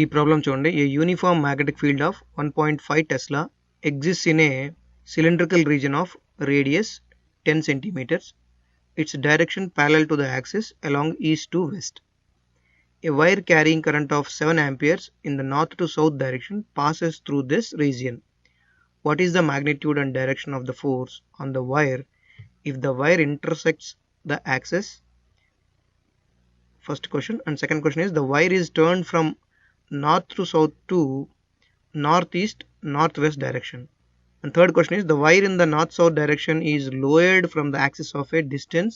ఈ ప్రాబ్లం చూడండి. A uniform magnetic field of 1.5 Tesla exists in a cylindrical region of radius 10 centimeters. Its direction parallel to the axis along east to west. A wire carrying current of 7 amperes in the north to south direction passes through this region. What is the magnitude and direction of the force on the wire if the wire intersects the axis? First question. And second question is, the wire is turned from north to south to northeast northwest direction. And third question is, the wire in the north south direction is lowered from the axis of a distance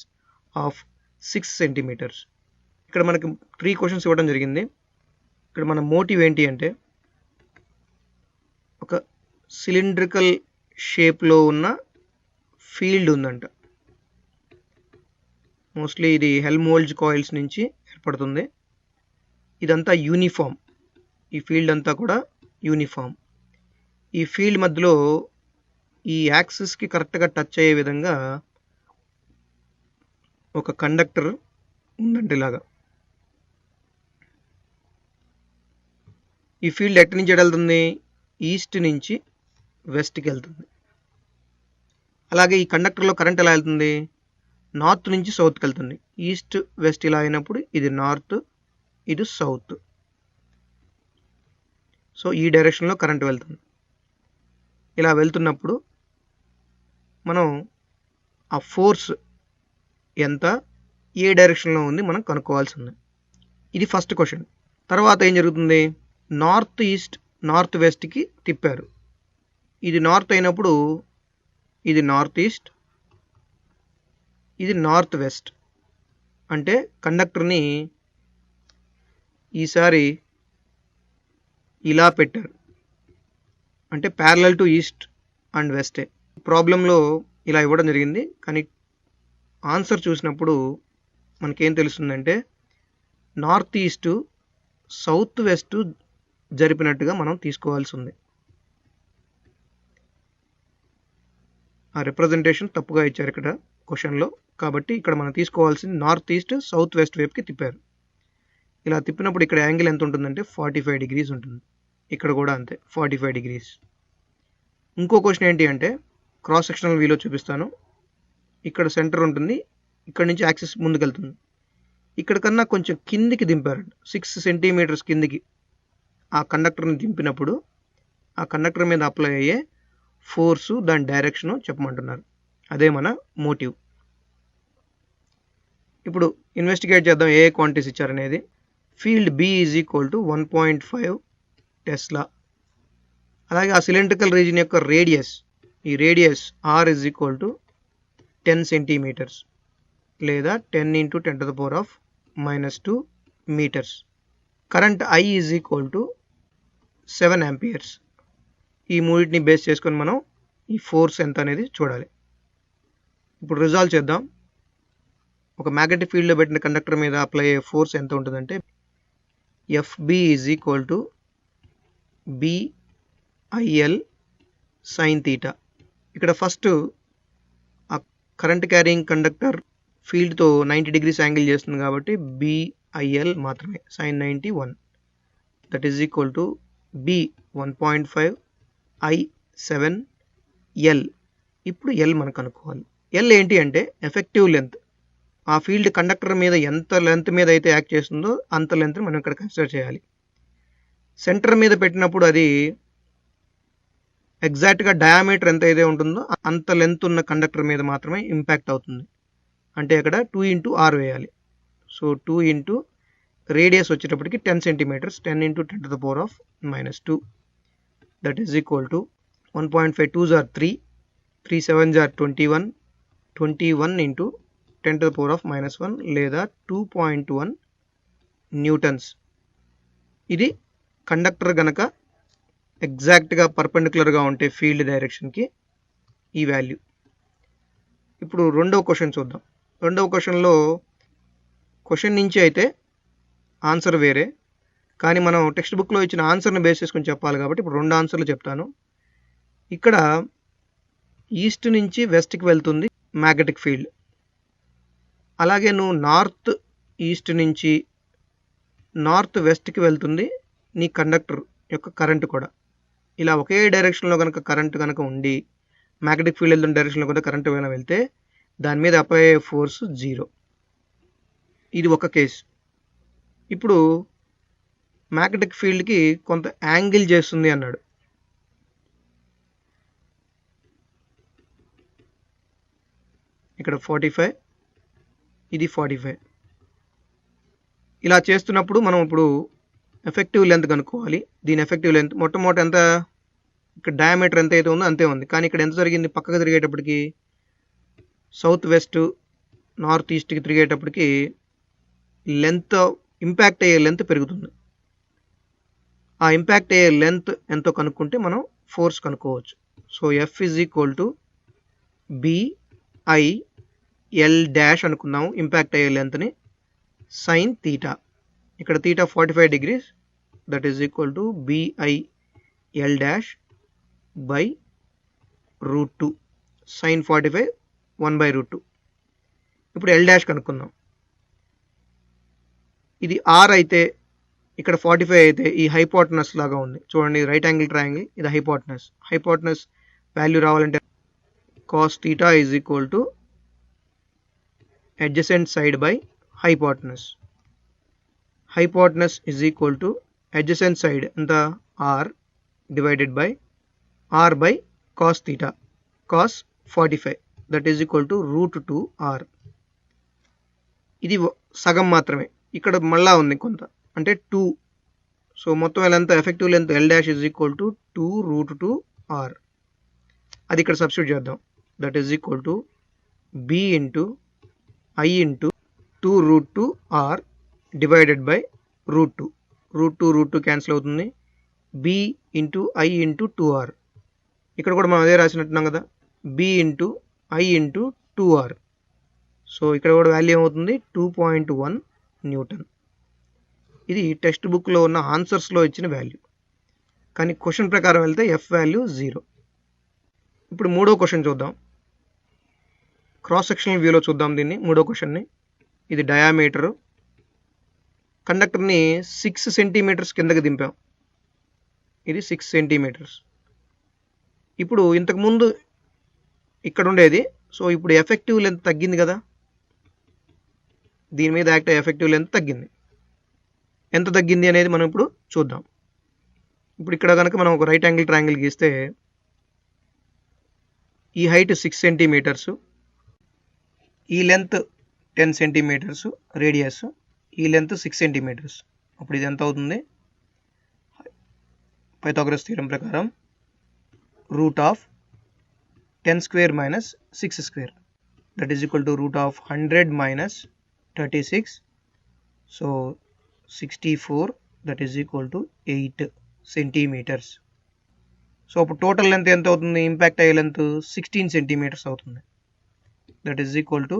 of 6 centimeters. ఇక్కడ మనకి 3 questions ఇవ్వడం జరిగింది. ఇక్కడ మన motive ఏంటి అంటే, ఒక cylindrical షేప్లో ఉన్న ఫీల్డ్ ఉందంట. మోస్ట్లీ ఇది హెల్మ్హోల్ట్జ్ కాయిల్స్ నుంచి ఏర్పడుతుంది. ఇదంతా యూనిఫామ్, ఈ ఫీల్డ్ అంతా కూడా యూనిఫామ్. ఈ ఫీల్డ్ మధ్యలో ఈ యాక్సిస్కి కరెక్ట్గా టచ్ అయ్యే విధంగా ఒక కండక్టర్ ఉందంటే ఇలాగా. ఈ ఫీల్డ్ ఎక్కడి నుంచి వెళ్తుంది? ఈస్ట్ నుంచి వెస్ట్కి వెళ్తుంది. అలాగే ఈ కండక్టర్లో కరెంట్ ఎలా వెళ్తుంది? నార్త్ నుంచి సౌత్కి వెళ్తుంది. ఈస్ట్ వెస్ట్ ఇలా అయినప్పుడు ఇది నార్త్, ఇది సౌత్. సో ఈ డైరెక్షన్లో కరెంట్ వెళ్తుంది. ఇలా వెళ్తున్నప్పుడు మనం ఆ ఫోర్స్ ఎంత, ఏ డైరెక్షన్లో ఉంది మనం కనుక్కోవాల్సి ఉంది. ఇది ఫస్ట్ క్వశ్చన్. తర్వాత ఏం జరుగుతుంది? నార్త్ ఈస్ట్ నార్త్ వెస్ట్కి తిప్పారు. ఇది నార్త్ అయినప్పుడు ఇది నార్త్ ఈస్ట్, ఇది నార్త్ వెస్ట్. అంటే కండక్టర్ని ఈసారి ఇలా పెట్టారు, అంటే ప్యారలల్ టు ఈస్ట్ అండ్ వెస్టే. ప్రాబ్లంలో ఇలా ఇవ్వడం జరిగింది, కానీ ఆన్సర్ చూసినప్పుడు మనకేం తెలుస్తుందంటే నార్త్ ఈస్ట్ సౌత్ వెస్ట్ జరిపినట్టుగా మనం తీసుకోవాల్సి ఉంది. ఆ రిప్రజెంటేషన్ తప్పుగా ఇచ్చారు ఇక్కడ క్వశ్చన్లో, కాబట్టి ఇక్కడ మనం తీసుకోవాల్సింది నార్త్ ఈస్ట్ సౌత్ వెస్ట్ వైపుకి తిప్పారు. ఇలా తిప్పినప్పుడు ఇక్కడ యాంగిల్ ఎంత ఉంటుందంటే 45 degrees ఉంటుంది. ఇక్కడ కూడా అంతే 45 degrees. ఇంకో క్వశ్చన్ ఏంటి అంటే, క్రాస్ సెక్షనల్ వ్యూలో చూపిస్తాను. ఇక్కడ సెంటర్ ఉంటుంది, ఇక్కడ నుంచి యాక్సిస్ ముందుకెళ్తుంది. ఇక్కడ కన్నా కొంచెం కిందికి దింపారు, 6 centimeters కిందికి. ఆ కండక్టర్ని దింపినప్పుడు ఆ కండక్టర్ మీద అప్లై అయ్యే ఫోర్సు, దాని డైరెక్షను చెప్పమంటున్నారు. అదే మన మోటివ్. ఇప్పుడు ఇన్వెస్టిగేట్ చేద్దాం ఏ క్వాంటిటీస్ ఇచ్చారనేది. Field B is equal to 1.5 Tesla. అలాగే ఆ సిలిండ్రికల్ రీజియన్ యొక్క రేడియస్, ఈ radius R is equal to 10 centimeters లేదా 10 × 10⁻⁻2 meters. Current I is equal to 7 amperes. ఈ మూడింటిని బేస్ చేసుకొని మనం ఈ ఫోర్స్ ఎంత అనేది చూడాలి. ఇప్పుడు రిజాల్వ్ చేద్దాం. ఒక మ్యాగ్నెటిక్ ఫీల్డ్లో పెట్టిన కండక్టర్ మీద అప్లై అయ్యే ఫోర్స్ ఎంత ఉంటుందంటే FB is equal to BIL sin θ. ఇక్కడ ఫస్ట్ ఆ కరెంట్ క్యారింగ్ కండక్టర్ ఫీల్డ్తో 90 degrees యాంగిల్ చేస్తుంది కాబట్టి BIL మాత్రమే, sin 90 1. That is equal to B 1.5 I 7 L. ఇప్పుడు L మనం కనుక్కోవాలి. L ఏంటి అంటే ఎఫెక్టివ్ లెంత్. ఆ ఫీల్డ్ కండక్టర్ మీద ఎంత లెంత్ మీద అయితే యాక్ట్ చేస్తుందో అంత లెంత్ మనం ఇక్కడ కన్సిడర్ చేయాలి. సెంటర్ మీద పెట్టినప్పుడు అది ఎగ్జాక్ట్గా డయామీటర్ ఎంత అయితే ఉంటుందో అంత లెంత్ ఉన్న కండక్టర్ మీద మాత్రమే ఇంపాక్ట్ అవుతుంది. అంటే అక్కడ 2 × R వేయాలి. సో 2 × రేడియస్ వచ్చేటప్పటికి 10 centimeters, 10 × 10⁻⁻2. That is equal to 1.5 2s are 3, 3 7s are 21, 21 × 10⁻⁻1 లేదా 2.1 newtons. ఇది కండక్టర్ గనక ఎగ్జాక్ట్గా పర్పెండిక్యులర్గా ఉంటే ఫీల్డ్ డైరెక్షన్కి ఈ వాల్యూ. ఇప్పుడు రెండవ క్వశ్చన్ చూద్దాం. రెండవ క్వశ్చన్లో క్వశ్చన్ నుంచి అయితే ఆన్సర్ వేరే, కానీ మనం టెక్స్ట్ బుక్లో ఇచ్చిన ఆన్సర్ని బేస్ చేసుకొని చెప్పాలి కాబట్టి ఇప్పుడు 2 ఆన్సర్లు చెప్తాను. ఇక్కడ ఈస్ట్ నుంచి వెస్ట్కి వెళ్తుంది మ్యాగ్నెటిక్ ఫీల్డ్. అలాగే నువ్వు నార్త్ ఈస్ట్ నుంచి నార్త్ వెస్ట్కి వెళ్తుంది నీ కండక్టర్ యొక్క కరెంట్ కూడా. ఇలా ఒకే డైరెక్షన్లో కనుక కరెంట్ కనుక ఉండి మ్యాగ్నెటిక్ ఫీల్డ్ వెళ్తున్న డైరెక్షన్లో కూడా కరెంట్ ఏమైనా వెళ్తే దాని మీద అప్లై అయ్యే ఫోర్స్ 0. ఇది ఒక కేసు. ఇప్పుడు మ్యాగ్నెటిక్ ఫీల్డ్కి కొంత యాంగిల్ చేస్తుంది అన్నాడు. ఇక్కడ 45, ఇది 45. ఇలా చేస్తున్నప్పుడు మనం ఇప్పుడు ఎఫెక్టివ్ లెంత్ కనుక్కోవాలి. దీని ఎఫెక్టివ్ లెంత్ మొట్టమొదటి ఎంత, ఇక్కడ డయామీటర్ ఎంత అయితే ఉందో అంతే ఉంది. కానీ ఇక్కడ ఎంత జరిగింది, పక్కకు తిరిగేటప్పటికి సౌత్ వెస్ట్ నార్త్ ఈస్ట్కి తిరిగేటప్పటికి లెంత్, ఇంపాక్ట్ అయ్యే లెంత్ పెరుగుతుంది. ఆ ఇంపాక్ట్ అయ్యే లెంత్ ఎంతో కనుక్కుంటే మనం ఫోర్స్ కనుక్కోవచ్చు. సో F = BIL డాష్ అనుకున్నాము ఇంపాక్ట్ అయ్యే లెంత్ని, సైన్ తీటా. ఇక్కడ theta 45 degrees, that is equal to BIL dash by √2. Sine 45 1/√2. ఇప్పుడు L డాష్ కనుక్కుందాం. ఇది R అయితే, ఇక్కడ 45 అయితే ఈ హైపోటనస్ లాగా ఉంది చూడండి, రైట్ యాంగిల్ ట్రయాంగిల్, ఇది హైపోటనస్. హైపోటనస్ వాల్యూ రావాలంటే cos theta is equal to adjacent side by hypotenuse. Hypotenuse is equal to adjacent side ఎంత R divided by R by cos theta, cos 45, that is equal to √2R. ఇది సగం మాత్రమే, ఇక్కడ మళ్ళా ఉంది కొంత, అంటే 2. సో మొత్తం length, effective length L dash is equal to 2√2R. అది ఇక్కడ సబ్స్టిట్యూట్ చేద్దాం, that is equal to B into I into 2√2R divided by √2. √2 cancel అవుతుంది. B into I into 2R. ఇక్కడ కూడా మనం అదే రాసినట్టున్నాం కదా, B into I into 2R. So ఇక్కడ కూడా వాల్యూ ఏమవుతుంది, 2.1 న్యూటన్. ఇది టెక్స్ట్ బుక్లో ఉన్న ఆన్సర్స్లో ఇచ్చిన వాల్యూ, కానీ క్వశ్చన్ ప్రకారం వెళ్తే F వాల్యూ 0. ఇప్పుడు మూడో క్వశ్చన్ చూద్దాం. క్రాస్ సెక్షనల్ వ్యూలో చూద్దాం దీన్ని, మూడో క్వశ్చన్ని. ఇది డయామీటరు, కండక్టర్ని 6 సెంటీమీటర్స్ కిందకి దింపాం. ఇది 6 సెంటీమీటర్స్. ఇప్పుడు ఇంతకుముందు ఇక్కడ ఉండేది, సో ఇప్పుడు ఎఫెక్టివ్ లెంత్ తగ్గింది కదా, దీని మీద యాక్ట్ అయ్యే ఎఫెక్టివ్ లెంత్ తగ్గింది. ఎంత తగ్గింది అనేది మనం ఇప్పుడు చూద్దాం. ఇప్పుడు ఇక్కడ కనుక మనం ఒక రైట్ యాంగిల్ ట్రయాంగిల్ గీస్తే ఈ హైట్ 6 సెంటీమీటర్సు, ఈ లెంత్ 10 సెంటీమీటర్స్ రేడియస్, ఈ లెంత్ 6 సెంటీమీటర్స్. అప్పుడు ఇది ఎంత అవుతుంది, పైథాగరస్ థీరం ప్రకారం √10² - 6², that is equal to √100 - 36. So 64, that is equal to 8 centimeters. So అప్పుడు టోటల్ లెంత్ ఎంత అవుతుంది, ఇంపాక్ట్ అయ్యే లెంత్ 16 సెంటీమీటర్స్ అవుతుంది. That is equal to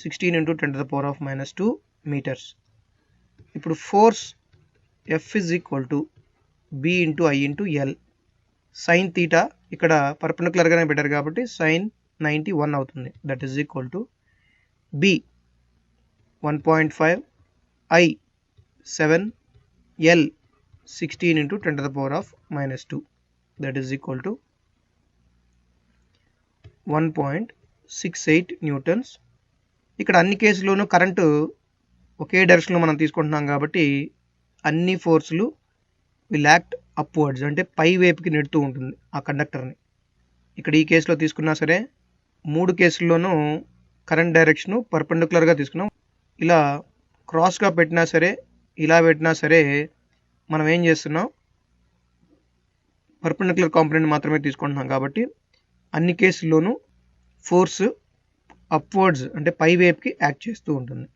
16 × 10⁻² meters. ఇప్పుడు force F is equal to B × I × L. Sine theta ఇక్కడ పర్పెండిక్యులర్గానే పెట్టారు కాబట్టి సైన్ 91 అవుతుంది. That is equal to B 1.5, I 7, L 16 × 10⁻². That is equal to 1.68 newtons. ఇక్కడ అన్ని కేసుల్లోనూ కరెంటు ఒకే డైరెక్షన్లో మనం తీసుకుంటున్నాం కాబట్టి అన్ని ఫోర్సులు విల్ యాక్ట్ అప్వర్డ్స్, అంటే పై వైపుకి నెడుతూ ఉంటుంది ఆ కండక్టర్ని. ఇక్కడ ఈ కేసులో తీసుకున్నా సరే, 3 కేసుల్లోనూ కరెంట్ డైరెక్షను పర్పెండిక్యులర్గా తీసుకున్నాం. ఇలా క్రాస్గా పెట్టినా సరే, ఇలా పెట్టినా సరే, మనం ఏం చేస్తున్నాం, పర్పెండిక్యులర్ కాంపోనెంట్ మాత్రమే తీసుకుంటున్నాం కాబట్టి అన్ని కేసుల్లోనూ ఫోర్స్ అప్వర్డ్స్, అంటే పై వైపుకి యాక్ట్ చేస్తూ ఉంటుంది.